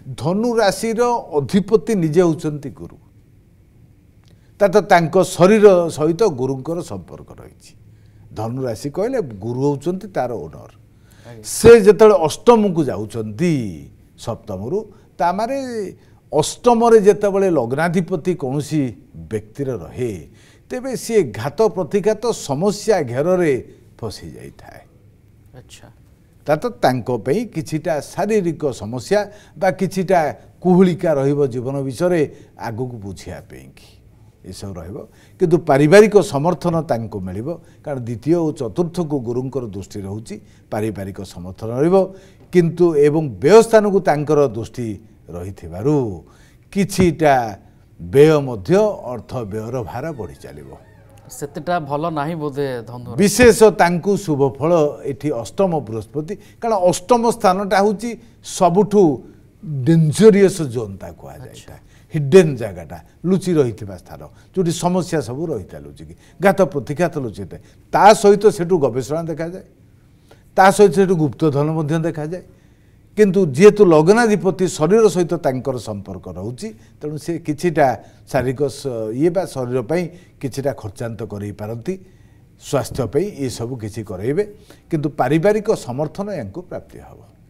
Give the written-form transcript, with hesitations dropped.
धनु राशि अधिपति निजे होचंती गुरु तांको शरीर सहित गुरुंकर संपर्क रही धनु राशि कहले गुरु होचंती तार ओनर से जतले अष्टम को जाउचंती सप्तम रु तामारे अष्टम रे जेतबेले लग्नाधिपति कौनसी व्यक्तिर रहे तेबे सी घात प्रतिघात समस्या घेर रे फसी जाई थाए। अच्छा तातो तांको पई किछिटा शारीरिक समस्या बा किछिटा कुहुलिका रहिबो जीवन विषय आगु को बुझिया पेंकी ये सब रहिबो किंतु पारिवारिक समर्थन तांको मिलिबो कारण द्वितीय और चतुर्थ को गुरुंकर दृष्टि रहउची पारिवारिक समर्थन रहिबो किंतु एवं व्यवस्थान को तांकर दृष्टि रहिथिबारु किछिटा व्यय मध्य अर्थ व्ययर भार बढ़ी चलिबो सेतेटा भलो नाही बोधे धनु विशेष तांकु शुभ फल एठी अष्टम बृहस्पति कारण अष्टम स्थानटा होची सबुठु डेंजरियस जोन ता कुआ जायता हिडन जगहटा लुचि रहिथिबा स्थान जोटी समस्या सब रहिता लुचि की घात प्रतिघात लुचिते ता सहित सेठु गवेषणा देखा जाए ता सहित सेठु गुप्तधन मध्य देखा जाए किंतु जेहेतु लग्नाधिपति शरीर सहित तांकर संपर्क रहउची तेणु से किछिटा शारीरिक ये बा शरीर पई किछिटा खर्चांत करै पारंती स्वास्थ्य पई ये सब किछि करैबे किंतु पारिवारिक समर्थन यांको प्राप्ति हबो।